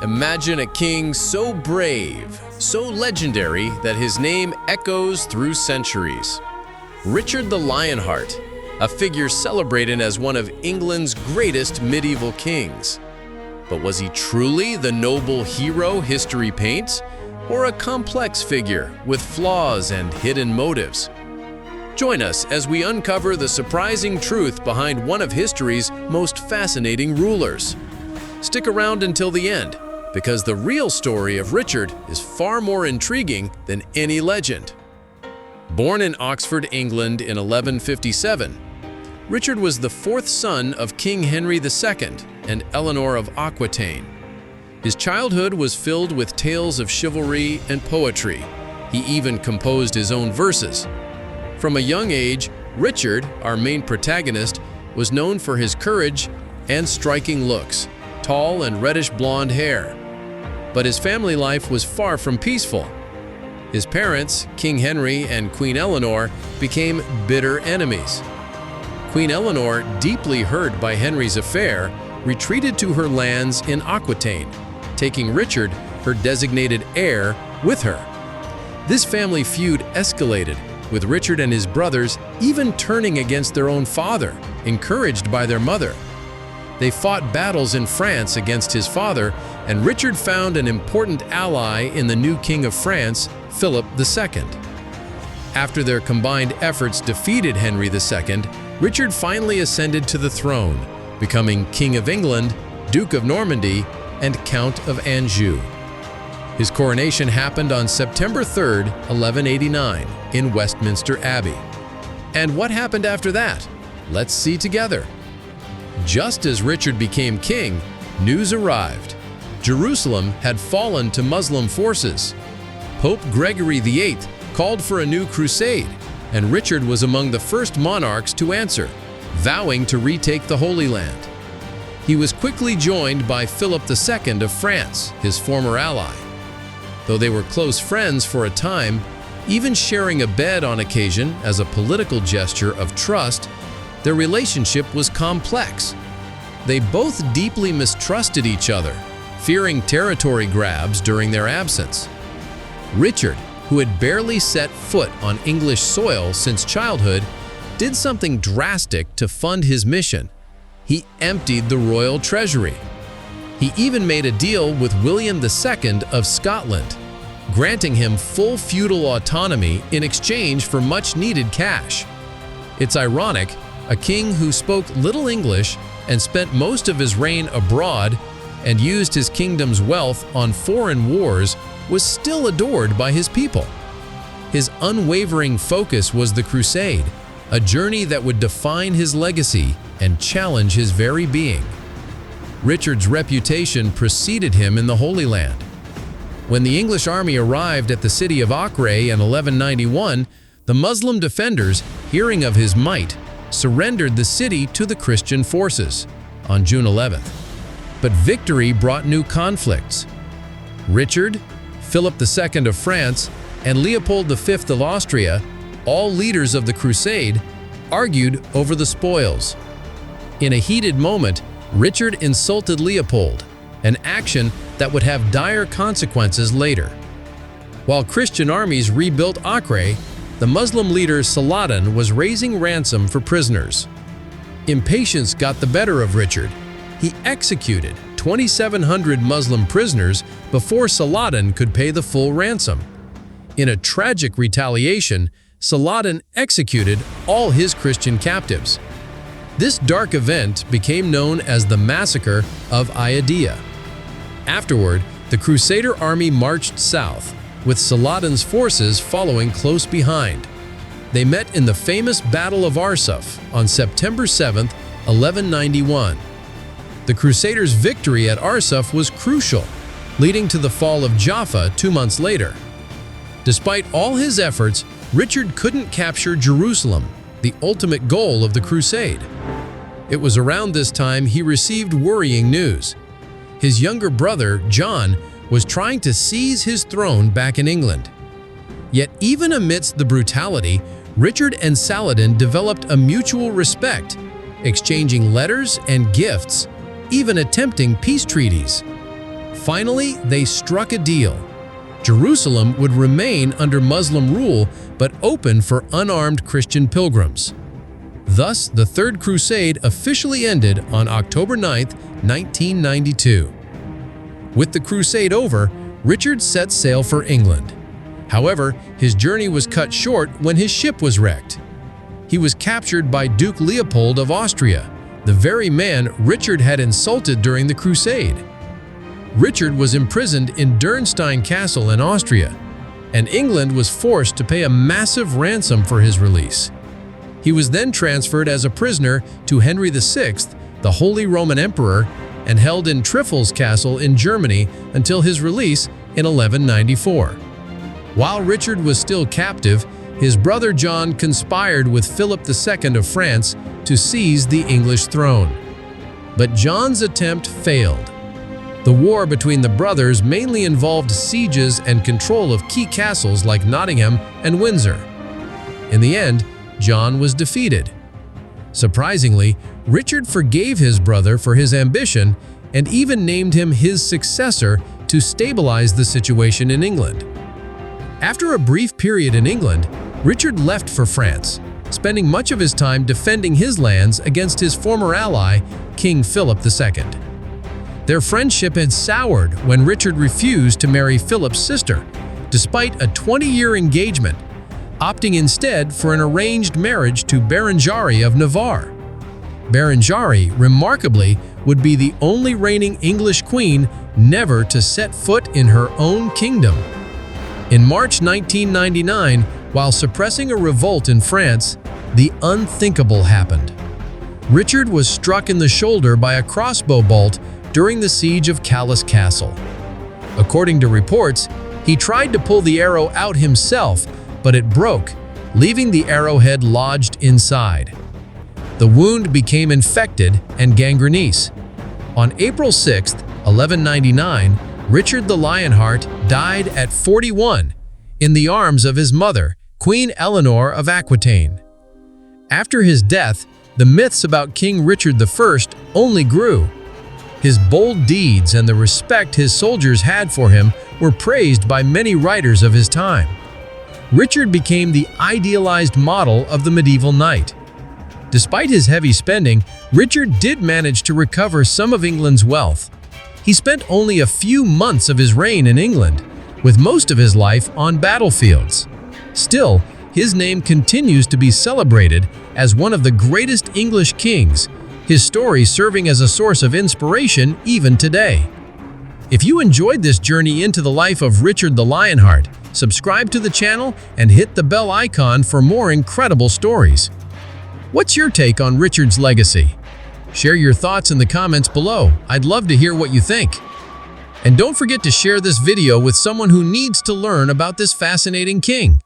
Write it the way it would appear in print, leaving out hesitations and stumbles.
Imagine a king so brave, so legendary that his name echoes through centuries. Richard the Lionheart, a figure celebrated as one of England's greatest medieval kings. But was he truly the noble hero history paints, or a complex figure with flaws and hidden motives? Join us as we uncover the surprising truth behind one of history's most fascinating rulers. Stick around until the end, because the real story of Richard is far more intriguing than any legend. Born in Oxford, England in 1157, Richard was the fourth son of King Henry II and Eleanor of Aquitaine. His childhood was filled with tales of chivalry and poetry. He even composed his own verses. From a young age, Richard, our main protagonist, was known for his courage and striking looks, tall and reddish blonde hair. But his family life was far from peaceful. His parents, King Henry and Queen Eleanor, became bitter enemies. Queen Eleanor, deeply hurt by Henry's affair, retreated to her lands in Aquitaine, taking Richard, her designated heir, with her. This family feud escalated, with Richard and his brothers even turning against their own father, encouraged by their mother. They fought battles in France against his father, and Richard found an important ally in the new King of France, Philip II. After their combined efforts defeated Henry II, Richard finally ascended to the throne, becoming King of England, Duke of Normandy, and Count of Anjou. His coronation happened on September 3, 1189, in Westminster Abbey. And what happened after that? Let's see together. Just as Richard became king, news arrived. Jerusalem had fallen to Muslim forces. Pope Gregory VIII called for a new crusade, and Richard was among the first monarchs to answer, vowing to retake the Holy Land. He was quickly joined by Philip II of France, his former ally. Though they were close friends for a time, even sharing a bed on occasion as a political gesture of trust, their relationship was complex. They both deeply mistrusted each other, fearing territory grabs during their absence. Richard, who had barely set foot on English soil since childhood, did something drastic to fund his mission. He emptied the royal treasury. He even made a deal with William II of Scotland, granting him full feudal autonomy in exchange for much-needed cash. It's ironic, a king who spoke little English and spent most of his reign abroad and used his kingdom's wealth on foreign wars was still adored by his people. His unwavering focus was the Crusade, a journey that would define his legacy and challenge his very being. Richard's reputation preceded him in the Holy Land. When the English army arrived at the city of Acre in 1191, the Muslim defenders, hearing of his might, surrendered the city to the Christian forces on June 11th. But victory brought new conflicts. Richard, Philip II of France, and Leopold V of Austria, all leaders of the Crusade, argued over the spoils. In a heated moment, Richard insulted Leopold, an action that would have dire consequences later. While Christian armies rebuilt Acre, the Muslim leader Saladin was raising ransom for prisoners. Impatience got the better of Richard. He executed 2,700 Muslim prisoners before Saladin could pay the full ransom. In a tragic retaliation, Saladin executed all his Christian captives. This dark event became known as the Massacre of Aimovie. Afterward, the Crusader army marched south, with Saladin's forces following close behind. They met in the famous Battle of Arsuf on September 7, 1191. The Crusaders' victory at Arsuf was crucial, leading to the fall of Jaffa 2 months later. Despite all his efforts, Richard couldn't capture Jerusalem, the ultimate goal of the crusade. It was around this time he received worrying news. His younger brother, John, was trying to seize his throne back in England. Yet even amidst the brutality, Richard and Saladin developed a mutual respect, exchanging letters and gifts, even attempting peace treaties. Finally, they struck a deal. Jerusalem would remain under Muslim rule, but open for unarmed Christian pilgrims. Thus, the Third Crusade officially ended on October 9, 1992. With the crusade over, Richard set sail for England. However, his journey was cut short when his ship was wrecked. He was captured by Duke Leopold of Austria, the very man Richard had insulted during the crusade. Richard was imprisoned in Dürnstein Castle in Austria, and England was forced to pay a massive ransom for his release. He was then transferred as a prisoner to Henry VI, the Holy Roman Emperor, and held in Trifles Castle in Germany until his release in 1194. While Richard was still captive, his brother John conspired with Philip II of France to seize the English throne. But John's attempt failed. The war between the brothers mainly involved sieges and control of key castles like Nottingham and Windsor. In the end, John was defeated. Surprisingly, Richard forgave his brother for his ambition and even named him his successor to stabilize the situation in England. After a brief period in England, Richard left for France, spending much of his time defending his lands against his former ally, King Philip II. Their friendship had soured when Richard refused to marry Philip's sister, despite a 20-year engagement, opting instead for an arranged marriage to Berengarie of Navarre. Berengarie, remarkably, would be the only reigning English queen never to set foot in her own kingdom. In March 1999, while suppressing a revolt in France, the unthinkable happened. Richard was struck in the shoulder by a crossbow bolt during the siege of Calais Castle. According to reports, he tried to pull the arrow out himself, but it broke, leaving the arrowhead lodged inside. The wound became infected and gangrenous. On April 6, 1199, Richard the Lionheart died at 41 in the arms of his mother, Queen Eleanor of Aquitaine. After his death, the myths about King Richard I only grew. His bold deeds and the respect his soldiers had for him were praised by many writers of his time. Richard became the idealized model of the medieval knight. Despite his heavy spending, Richard did manage to recover some of England's wealth. He spent only a few months of his reign in England, with most of his life on battlefields. Still, his name continues to be celebrated as one of the greatest English kings, his story serving as a source of inspiration even today. If you enjoyed this journey into the life of Richard the Lionheart, subscribe to the channel and hit the bell icon for more incredible stories. What's your take on Richard's legacy? Share your thoughts in the comments below. I'd love to hear what you think. And don't forget to share this video with someone who needs to learn about this fascinating king.